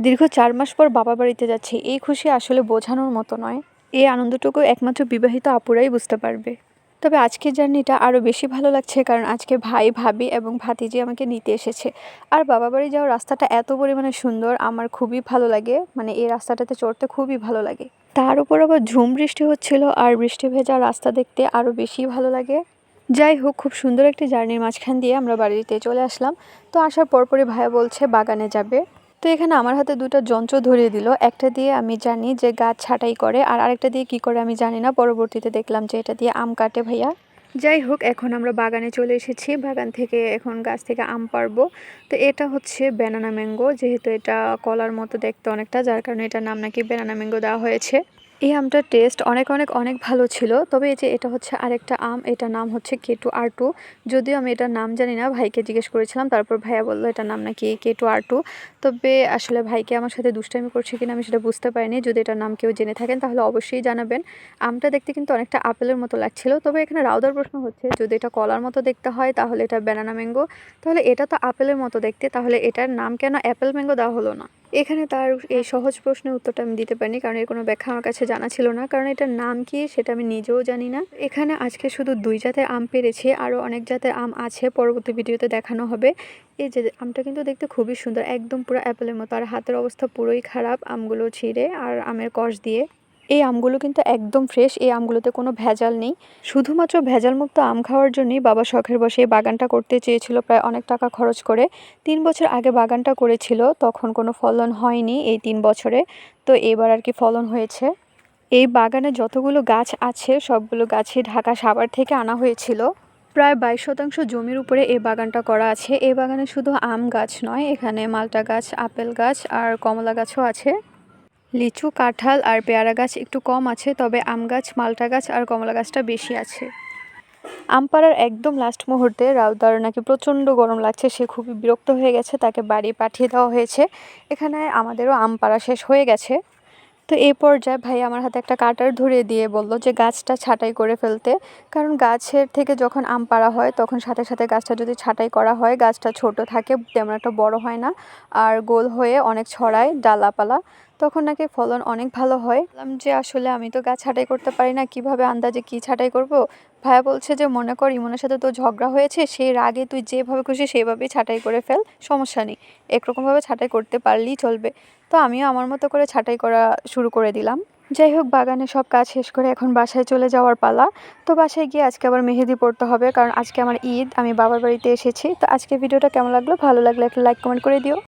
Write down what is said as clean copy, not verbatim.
দীর্ঘ ৪ মাস পর বাবার বাড়িতে যাচ্ছি, এই খুশি আসলে বোঝানোর মতো নয়। এই আনন্দটুকু একমাত্র বিবাহিত আপুরাই বুঝতে পারবে। তবে আজকের জার্নিটা আরও বেশি ভালো লাগছে, কারণ আজকে ভাই, ভাবি এবং ভাতিজি আমাকে নিতে এসেছে। আর বাবা বাড়ি যাওয়ার রাস্তাটা এত পরিমাণে সুন্দর, আমার খুবই ভালো লাগে। মানে এই রাস্তাটাতে চড়তে খুবই ভালো লাগে। তার উপর আবার ঝুম বৃষ্টি হচ্ছিল, আর বৃষ্টি ভেজা রাস্তা দেখতে আরও বেশি ভালো লাগে। যাই হোক, খুব সুন্দর একটি জার্নির মাঝখান দিয়ে আমরা বাড়িতে চলে আসলাম। তো আসার পরপরই ভাইয়া বলছে বাগানে যাবে। তো এখানে আমার হাতে দুটো যন্ত্র ধরিয়ে দিল। একটা দিয়ে আমি জানি যে গাছ ছাঁটাই করে, আর আরেকটা দিয়ে কি করে আমি জানি না। পরবর্তীতে দেখলাম যে এটা দিয়ে আম কাটে ভাইয়া। যাই হোক, এখন আমরা বাগানে চলে এসেছি। বাগান থেকে এখন গাছ থেকে আম পারবো। তো এটা হচ্ছে ব্যানানা ম্যাঙ্গো, যেহেতু এটা কলার মতো দেখতে অনেকটা, যার কারণে এটার নাম নাকি ব্যানানা ম্যাঙ্গো দেওয়া হয়েছে। এই আমটার টেস্ট অনেক অনেক অনেক ভালো ছিল। তবে এই যে এটা হচ্ছে আরেকটা আম, এটার নাম হচ্ছে K2R2। যদিও আমি এটার নাম জানি না, ভাইকে জিজ্ঞেস করেছিলাম, তারপর ভাইয়া বললো এটার নাম নাকি K2R2। তবে আসলে ভাইকে আমার সাথে দুষ্টামি করছে কিনা আমি সেটা বুঝতে পারিনি। যদি এটার নাম কেউ জেনে থাকেন তাহলে অবশ্যই জানাবেন। আমটা দেখতে কিন্তু অনেকটা আপেলের মতো লাগছিল। তবে এখানে রাউদার প্রশ্ন হচ্ছে, যদি এটা কলার মতো দেখতে হয় তাহলে এটা ব্যানানা ম্যাঙ্গো, তাহলে এটা তো আপেলের মতো দেখতে, তাহলে এটার নাম কেন অ্যাপেল ম্যাঙ্গো দেওয়া হলো না? এখানে তার এই সহজ প্রশ্নের উত্তরটা আমি দিতে পারিনি, কারণ এর কোনো ব্যাখ্যা আমার কাছে জানা ছিল না, কারণ এটার নাম কি সেটা আমি নিজেও জানি না। এখানে আজকে শুধু 2 জাতের আম পেরেছি, আরও অনেক জাতের আম আছে, পরবর্তী ভিডিওতে দেখানো হবে। এই যে আমটা কিন্তু দেখতে খুবই সুন্দর, একদম পুরো অ্যাপেলের মতো। আর হাতের অবস্থা পুরোই খারাপ আমগুলো ছিঁড়ে আর আমের কষ দিয়ে। এই আমগুলো কিন্তু একদম ফ্রেশ, এই আমগুলোতে কোনো ভেজাল নেই। শুধুমাত্র ভেজালমুক্ত আম খাওয়ার জন্যই বাবা শখের বসে এই বাগানটা করতে চেয়েছিল, প্রায় অনেক টাকা খরচ করে। 3 বছর আগে বাগানটা করেছিল, তখন কোনো ফলন হয়নি এই 3 বছরে। তো এবার আর কি ফলন হয়েছে। এই বাগানে যতগুলো গাছ আছে সবগুলো গাছই ঢাকা সাভার থেকে আনা হয়েছিল। প্রায় 22% জমির উপরে এই বাগানটা করা আছে। এই বাগানে শুধু আম গাছ নয়, এখানে মালটা গাছ, আপেল গাছ আর কমলা গাছও আছে। লিচু, কাঁঠাল আর পেয়ারা গাছ একটু কম আছে, তবে আম গাছ, মালটা গাছ আর কমলা গাছটা বেশি আছে। আম পাড়ার একদম লাস্ট মুহূর্তে রাউদার নাকি প্রচণ্ড গরম লাগছে, সে খুবই বিরক্ত হয়ে গেছে, তাকে বাড়ি পাঠিয়ে দেওয়া হয়েছে। এখানে আমাদেরও আম পাড়া শেষ হয়ে গেছে। তো এই পর্যায়ে ভাই আমার হাতে একটা কাটার ধরিয়ে দিয়ে বলল যে গাছটা ছাঁটাই করে ফেলতে, কারণ গাছের থেকে যখন আম পাড়া হয় তখন সাথে সাথে গাছটা যদি ছাঁটাই করা হয় গাছটা ছোট থাকে, তেমন একটা বড় হয় না, আর গোল হয়ে অনেক ছড়ায় ডালাপালা, তখন নাকি ফলন অনেক ভালো হয়। বললাম যে আসলে আমি তো গাছ ছাঁটাই করতে পারি না, কিভাবে আন্দাজে কি ছাঁটাই করব। ভাইয়া বলছে যে মনে কর ইমনের সাথে তো ঝগড়া হয়েছে, সেই রাগে তুই যেভাবে খুশি সেভাবেই ছাঁটাই করে ফেল, সমস্যা নেই, একরকমভাবে ছাঁটাই করতে পারলেই চলবে। তো আমিও আমার মতো করে ছাঁটাই করা শুরু করে দিলাম। যাই হোক, বাগানে সব কাজ শেষ করে এখন বাসায় চলে যাওয়ার পালা। তো বাসায় গিয়ে আজকে আবার মেহেদি পড়তে হবে, কারণ আজকে আমার ঈদ, আমি বাবার বাড়িতে এসেছি। তো আজকে ভিডিওটা কেমন লাগলো, ভালো লাগলে একটা লাইক কমেন্ট করে দিও।